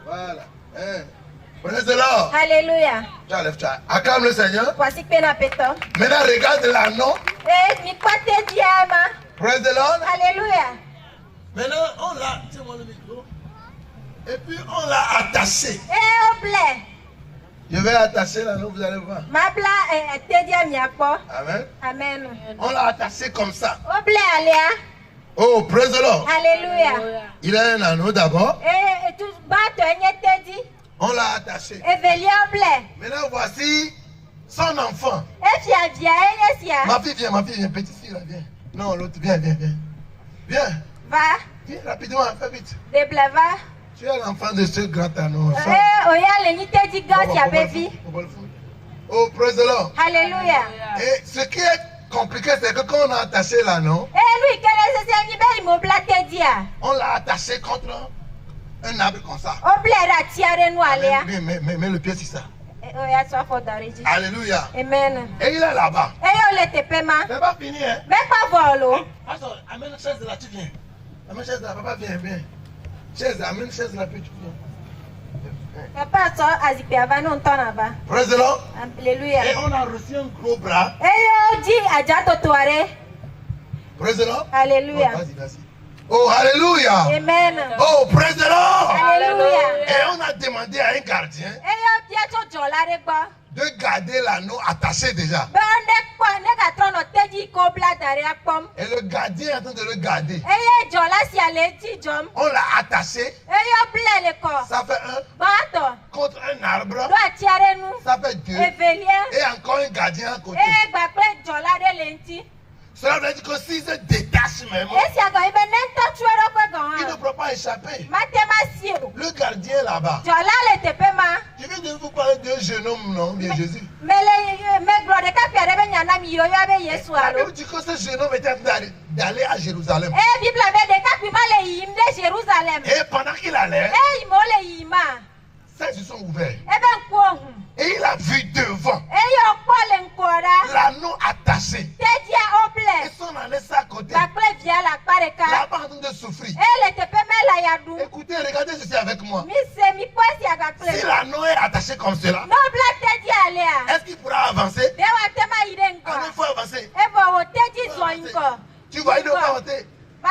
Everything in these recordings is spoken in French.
Voilà. Praise the Lord. Alléluia. Tu enlèves, tu acclame le Seigneur. Voici que na péto. Maintenant, regarde l'anneau. Mi kwate diama. Praise the Lord. Alléluia. Maintenant, on l'a, tiens-moi le micro. Et puis, on l'a attaché. Au blé. Je vais attacher l'anneau, vous allez voir. Ma bla te dia mi akpo. Amen. Amen. On l'a attaché comme ça. Au blé alia. Oh, praise the Lord. Alléluia. Il a un anneau d'abord. Et tu bato enye te di. On l'a attaché. Et velia au blé. Maintenant, voici son enfant. Et fia via enye sia. Ma fille, viens, petite fille, là, viens. Non, l'autre, viens. Viens. Va. Viens rapidement, fais vite. De blé va. Tu es l'enfant de ce grand anneau. Oya le ni te di gas ya bevi. Oh, praise the Lord. Alléluia. Et ce qui est compliqué, c'est que quand on a attaché l'anneau, Lui kele se ni be mo bla te dia. on l'a attaché contre un arbre comme ça. Au blé ra tiare nu alia. Mets le pied sur ça. Oya so for dariji. Alléluia. Amen. Et il est là-bas. Yo le te pema. C'est pas fini, hein? Mais pas volo. Attends, amène la chaise de là, tu viens. Amène la chaise de là, papa, viens. Chaise, amène la chaise de là, puis tu viens. Papa so azikpe ava no ntona va. Praise the Lord. Alléluia. Et on a reçu un gros bras. Yo di aja totoare. Praise the Lord. Alléluia. Oh, vas-y. Oh, alléluia. Amen. Oh, praise the Lord. Alléluia. Et on a demandé à un gardien Yo dia to jolare gbo. de garder l'anneau attaché déjà. Be ne kwa ne ga trono teji ko bla dare akpom. Et le gardien est en train de le garder. Jola si ale ti jom. On l'a attaché. Yo ble le ko. Ça fait un Bato. contre un arbre. Do atiare nu. Ça fait deux. Evelia. Et encore un gardien à côté. Gba pe jola de lenti. Cela veut dire que s'il se détache même, Esi ago ibe nento chuero pe il ne gan. pourra pas échapper. Matema si o. Le gardien est là-bas. Jola le te pema. Je viens de vous parler d'un jeune homme, non, bien Jésus. Me glore ka pere be nyana mi yo yo be Yesu La alo. Bible dit que ce jeune homme était en train d'aller à Jérusalem. Bible be de ka pi male yim de Jérusalem. Et pendant qu'il allait, Mo le yima. ses yeux sont ouverts. Ebe nko ohun. Et il a vu devant Yo kpole nkora. l'anneau attaché. Te dia Et oble. son anneau est à côté. Ba kple via la pareka. Là-bas en train de souffrir. Le te pe me la yadu. Écoutez, regardez ceci avec moi. Mi se mi kwesi aga kple. Si l'anneau est attaché comme cela, No bla te dia alea. est-ce qu'il pourra avancer? De wa te ma ire nko. Ah, il faut avancer. Ebo wo te di zo nko. Tu vois, il ne va pas avancer.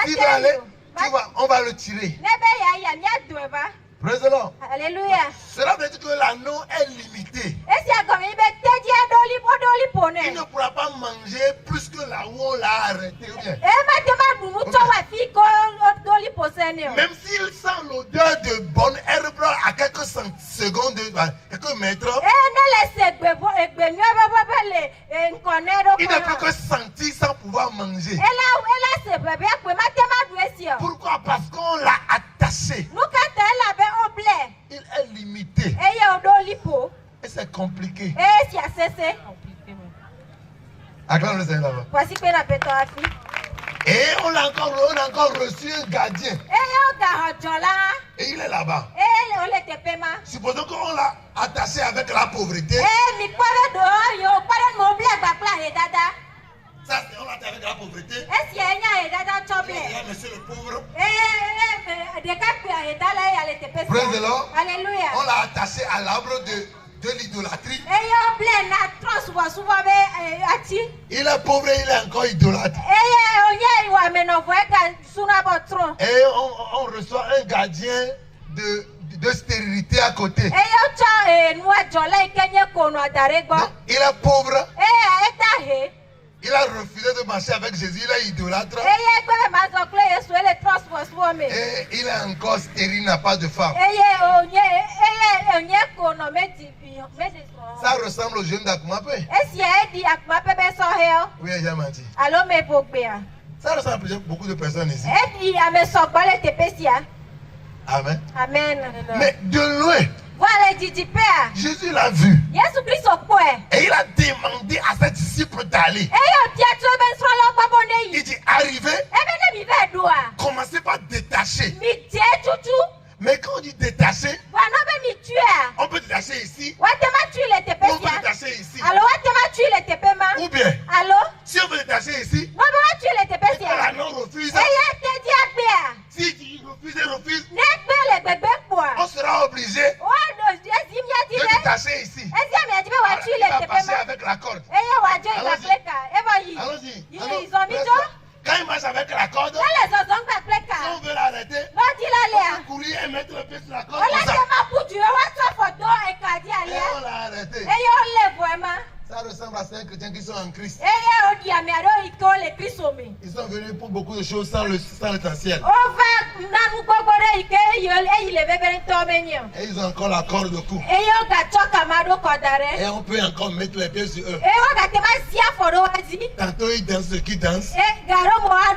Il va aller, tu vois, on va le tirer. Ne be ya mi adoeva. Praise the Lord. Alléluia. Cela veut dire que l'anneau est limité. Esi ago mi be te dia doli pone. Il ne pourra pas manger plus que là où on l'a arrêté. Ou bien. Ma te ma dumu to wa fi ko doli posene o. Même s'il sent l'odeur de bonne herbe à quelques secondes, quelques mètres, Ne le se egbe nyo be le nkonero il ne peut ko. que sentir sans pouvoir manger. Ela se bebe akwe ma te ma du esi o. Pourquoi? Parce qu'on l'a attaché. Nuka te la be oble. Il est limité. Eye o doli po. Et c'est compliqué. Si asese. Acclame le Seigneur là-bas. Voici que na peto afi. Et on a encore reçu un gardien. Yo ga hojola. Et il est là-bas. O le te pema. Supposons qu'on l'a attaché avec la pauvreté. Mi kware do yo kware mo ble gba pla he dada. Ça, on l'a attaché avec la pauvreté. Esi enya he dada choble. Il y a monsieur le pauvre. De ka pe he dala ya le te pesa. Praise the Lord. Alléluia. On l'a attaché à l'arbre de l'idolâtrie. Yo ble na trans wa be ati. Il est pauvre et il est encore idolâtre. Onye wa menovo e ga suna botron. Et on reçoit un gardien de stérilité à côté. Yo cha nwa jola ikenye kono adare gbo. Donc, il est pauvre. Eta he. Il a refusé de marcher avec Jésus. Il est idolâtre. Egbe ma zo kle Yesu ele trans wa me. Et il est encore stérile, n'a pas de femme. Onye kono meji Ça ressemble au jeune d'Akumapé. Esi di akma pepe so he. Oui, j'ai menti. Alo me bogbea. Ça ressemble à beaucoup de personnes ici. Di ame so gbole te pesia. Amen. Amen. Mais de loin, Voilà didi pea. Jésus l'a vu. Yesu Kristo poe. Et il a demandé à ses disciples d'aller. Yo tia tu ben so lo gba bonde Il yi. dit, arrivez, Ne mi ve doa. commencez par détacher. Mi tie tutu. Mais quand on dit détacher, Wa no be mi tua. on peut détacher ici, Wa te ma tu le te ou on peut pesia. détacher ici. Alo wa te ma tu le te pema. Ou bien, Alo. si on veut détacher ici, Wa be wa tu le te et que pesia. l'anneau refuse, Te di agbea. si il refuse, Ne gbe le obligé Oh, ezimia de dibe. détacher ici. Ezimia dibe Voilà, wachu il le va passer tepema. avec la corde. Eye wajo Allons-y. igbapleka. Eba yi. Allons-y. Yi Allons, izomito. presse. Quand il marche avec la corde, Lele zozon si gbapleka. on veut l'arrêter, Lodi on lalea. peut courir et mettre le pied sur la corde Ola comme ça. se ma putu e wa so foto ekadi Et alia. on l'a arrêté. Eye o le voema. Ça ressemble à certains chrétiens qui sont en Christ. Eye o di ami ado iko le krisomi. Ils sont venus pour beaucoup de choses sans l'essentiel. O va nanu gbogbo de ike eyi le bebere to menyo. Et ils ont encore la corde au cou. Eye o ga choka mado kodare. Et on peut encore mettre les pieds sur eux. Eye o ga te ma sia foro wazi. Tantôt ils dansent ceux qui dansent. E garo mo